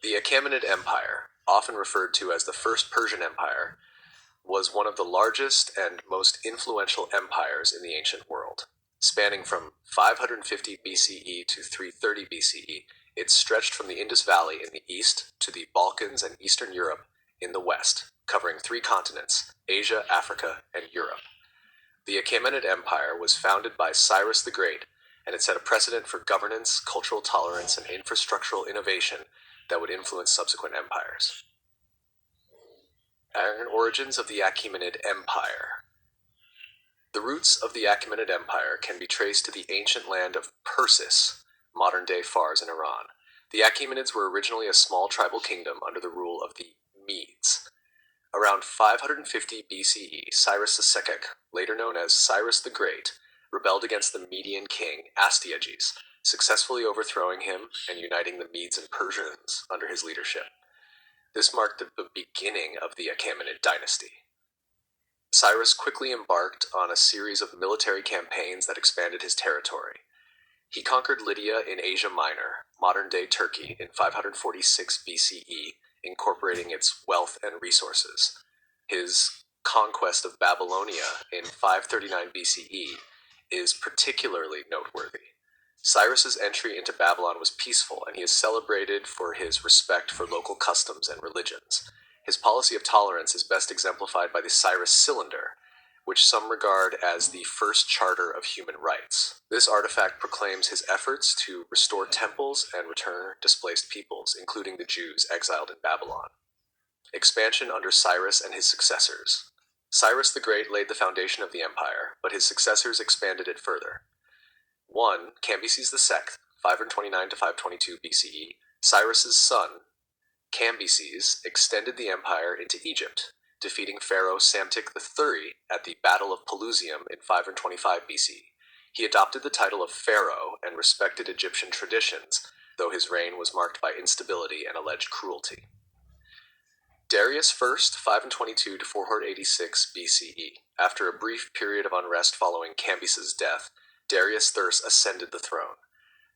The Achaemenid Empire, often referred to as the First Persian Empire, was one of the largest and most influential empires in the ancient world. Spanning from 550 BCE to 330 BCE, it stretched from the Indus Valley in the east to the Balkans and Eastern Europe in the west, covering 3 continents, Asia, Africa, and Europe. The Achaemenid Empire was founded by Cyrus the Great, and it set a precedent for governance, cultural tolerance, and infrastructural innovation that would influence subsequent empires. Origins of the Achaemenid Empire. The roots of the Achaemenid Empire can be traced to the ancient land of Persis, modern-day Fars in Iran. The Achaemenids were originally a small tribal kingdom under the rule of the Medes. Around 550 BCE, Cyrus II, later known as Cyrus the Great, rebelled against the Median king Astyages, successfully overthrowing him and uniting the Medes and Persians under his leadership. This marked the beginning of the Achaemenid dynasty. Cyrus quickly embarked on a series of military campaigns that expanded his territory. He conquered Lydia in Asia Minor, modern-day Turkey, in 546 BCE, incorporating its wealth and resources. His conquest of Babylonia in 539 BCE is particularly noteworthy. Cyrus's entry into Babylon was peaceful, and he is celebrated for his respect for local customs and religions. His policy of tolerance is best exemplified by the Cyrus Cylinder, which some regard as the first charter of human rights. This artifact proclaims his efforts to restore temples and return displaced peoples, including the Jews exiled in Babylon. Expansion under Cyrus and his successors. Cyrus the Great laid the foundation of the empire, but his successors expanded it further. 1. Cambyses II, 529 to 522 BCE, Cyrus's son, Cambyses, extended the empire into Egypt, defeating Pharaoh Psamtik III at the Battle of Pelusium in 525 BC. He adopted the title of pharaoh and respected Egyptian traditions, though his reign was marked by instability and alleged cruelty. Darius I, 522 to 486 BCE. After a brief period of unrest following Cambyses' death, Darius III ascended the throne.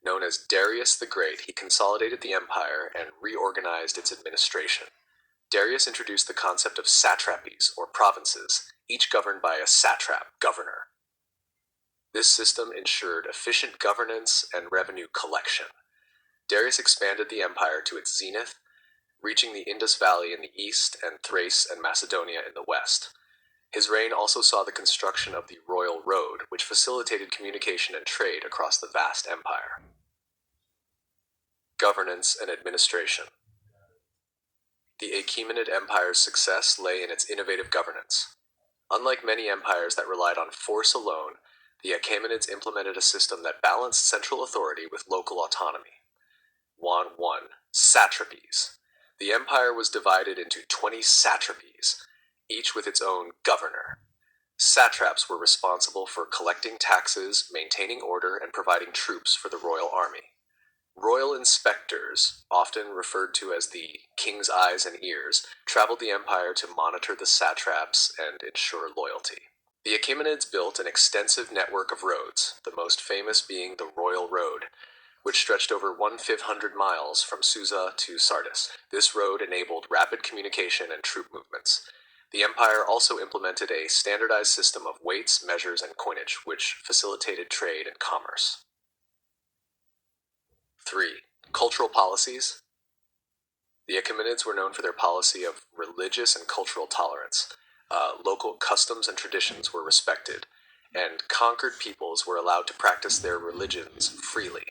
Known as Darius the Great, he consolidated the empire and reorganized its administration. Darius introduced the concept of satrapies, or provinces, each governed by a satrap, governor. This system ensured efficient governance and revenue collection. Darius expanded the empire to its zenith, reaching the Indus Valley in the east and Thrace and Macedonia in the west. His reign also saw the construction of the Royal Road, which facilitated communication and trade across the vast empire. Governance and administration. The Achaemenid Empire's success lay in its innovative governance. Unlike many empires that relied on force alone, the Achaemenids implemented a system that balanced central authority with local autonomy. 1. Satrapies. The empire was divided into 20 satrapies, each with its own governor. Satraps were responsible for collecting taxes, maintaining order, and providing troops for the royal army. Royal inspectors, often referred to as the king's eyes and ears, traveled the empire to monitor the satraps and ensure loyalty. The Achaemenids built an extensive network of roads, the most famous being the Royal Road, which stretched over 1,500 miles from Susa to Sardis. This road enabled rapid communication and troop movements. The empire also implemented a standardized system of weights, measures, and coinage, which facilitated trade and commerce. 3. Cultural policies. The Achaemenids were known for their policy of religious and cultural tolerance. Local customs and traditions were respected, and conquered peoples were allowed to practice their religions freely.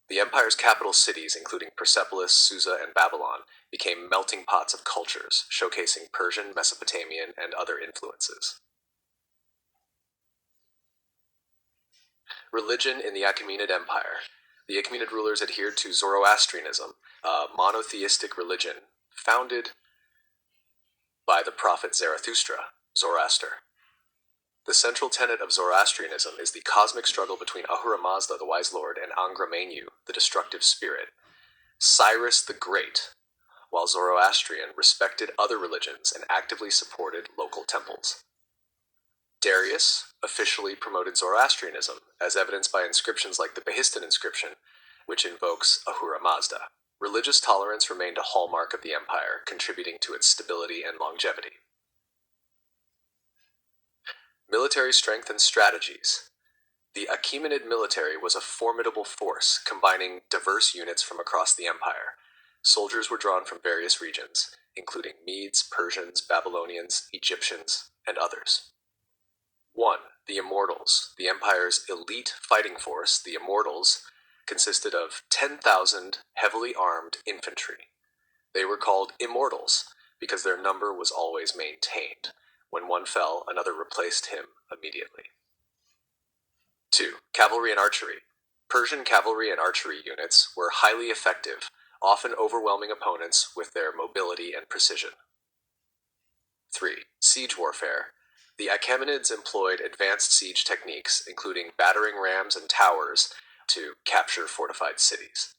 The empire's capital cities, including Persepolis, Susa, and Babylon, became melting pots of cultures, showcasing Persian, Mesopotamian, and other influences. Religion in the Achaemenid Empire. The Achaemenid rulers adhered to Zoroastrianism, a monotheistic religion founded by the prophet Zarathustra, Zoroaster. The central tenet of Zoroastrianism is the cosmic struggle between Ahura Mazda, the wise lord, and Angra Mainyu, the destructive spirit. Cyrus the Great, while Zoroastrian, respected other religions and actively supported local temples. Darius officially promoted Zoroastrianism, as evidenced by inscriptions like the Behistun inscription, which invokes Ahura Mazda. Religious tolerance remained a hallmark of the empire, contributing to its stability and longevity. Military strength and strategies. The Achaemenid military was a formidable force, combining diverse units from across the empire. Soldiers were drawn from various regions, including Medes, Persians, Babylonians, Egyptians, and others. 1. The Immortals. The empire's elite fighting force, the Immortals, consisted of 10,000 heavily armed infantry. They were called Immortals because their number was always maintained. When one fell, another replaced him immediately. 2. Cavalry and archery. Persian cavalry and archery units were highly effective, often overwhelming opponents with their mobility and precision. 3. Siege warfare. The Achaemenids employed advanced siege techniques, including battering rams and towers, to capture fortified cities.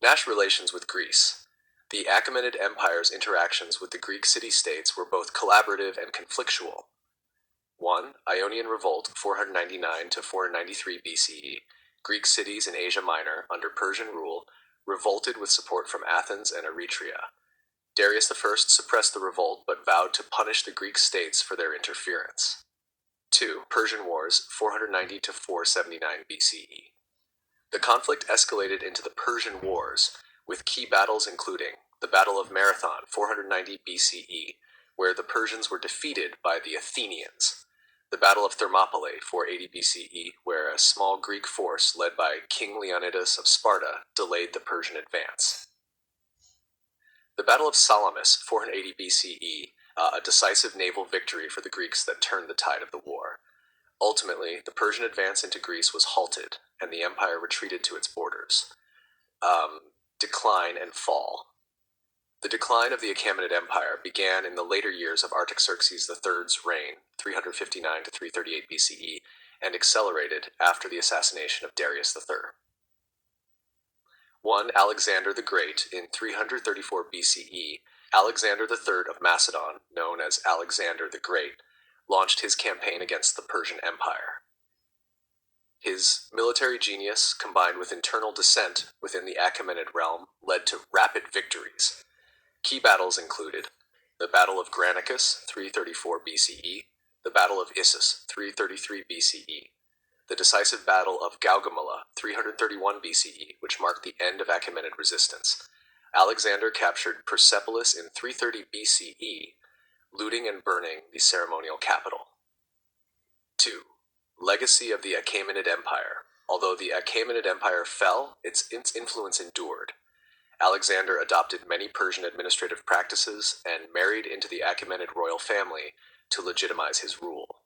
Nash relations with Greece. The Achaemenid Empire's interactions with the Greek city-states were both collaborative and conflictual. 1. Ionian Revolt, 499 to 493 BCE. Greek cities in Asia Minor, under Persian rule, revolted with support from Athens and Eretria. Darius I suppressed the revolt but vowed to punish the Greek states for their interference. 2. Persian Wars, 490 to 479 BCE. The conflict escalated into the Persian Wars, with key battles including the Battle of Marathon, 490 BCE, where the Persians were defeated by the Athenians. The Battle of Thermopylae, 480 BCE, where a small Greek force led by King Leonidas of Sparta delayed the Persian advance. The Battle of Salamis, 480 BCE, a decisive naval victory for the Greeks that turned the tide of the war. Ultimately, the Persian advance into Greece was halted, and the empire retreated to its borders. Decline and fall. The decline of the Achaemenid Empire began in the later years of Artaxerxes III's reign, 359 to 338 BCE, and accelerated after the assassination of Darius III. 1. Alexander the Great. In 334 BCE, Alexander III of Macedon, known as Alexander the Great, launched his campaign against the Persian Empire. His military genius, combined with internal dissent within the Achaemenid realm, led to rapid victories. Key battles included the Battle of Granicus, 334 BCE, the Battle of Issus, 333 BCE, the decisive Battle of Gaugamela, 331 BCE, which marked the end of Achaemenid resistance. Alexander captured Persepolis in 330 BCE, looting and burning the ceremonial capital. 2. Legacy of the Achaemenid Empire. Although the Achaemenid Empire fell, its influence endured. Alexander adopted many Persian administrative practices and married into the Achaemenid royal family to legitimize his rule.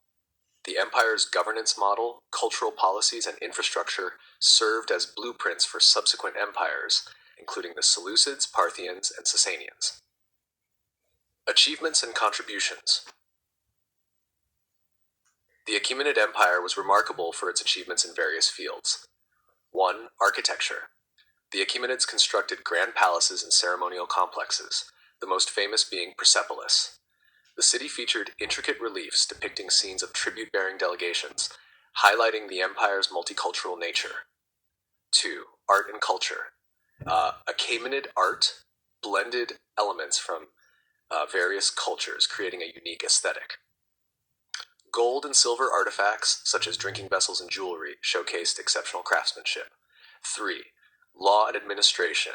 The empire's governance model, cultural policies, and infrastructure served as blueprints for subsequent empires, including the Seleucids, Parthians, and Sasanians. Achievements and contributions. The Achaemenid Empire was remarkable for its achievements in various fields. 1. Architecture. The Achaemenids constructed grand palaces and ceremonial complexes, the most famous being Persepolis. The city featured intricate reliefs depicting scenes of tribute-bearing delegations, highlighting the empire's multicultural nature. 2. Art and culture. Achaemenid art blended elements from various cultures, creating a unique aesthetic. Gold and silver artifacts, such as drinking vessels and jewelry, showcased exceptional craftsmanship. 3. Law and administration.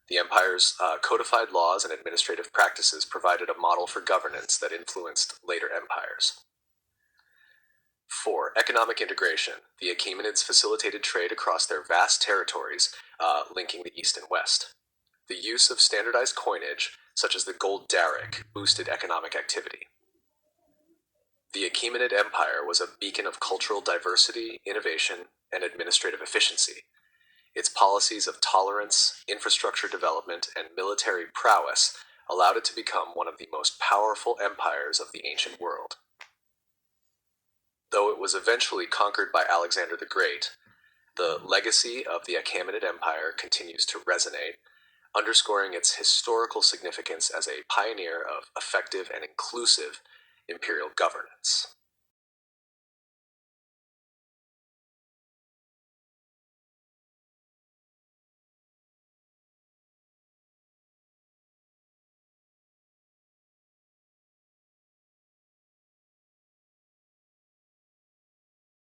The empire's codified laws and administrative practices provided a model for governance that influenced later empires. 4. Economic integration. The Achaemenids facilitated trade across their vast territories, linking the East and West. The use of standardized coinage, such as the gold daric, boosted economic activity. The Achaemenid Empire was a beacon of cultural diversity, innovation, and administrative efficiency. Its policies of tolerance, infrastructure development, and military prowess allowed it to become one of the most powerful empires of the ancient world. Though it was eventually conquered by Alexander the Great, the legacy of the Achaemenid Empire continues to resonate, underscoring its historical significance as a pioneer of effective and inclusive imperial governance.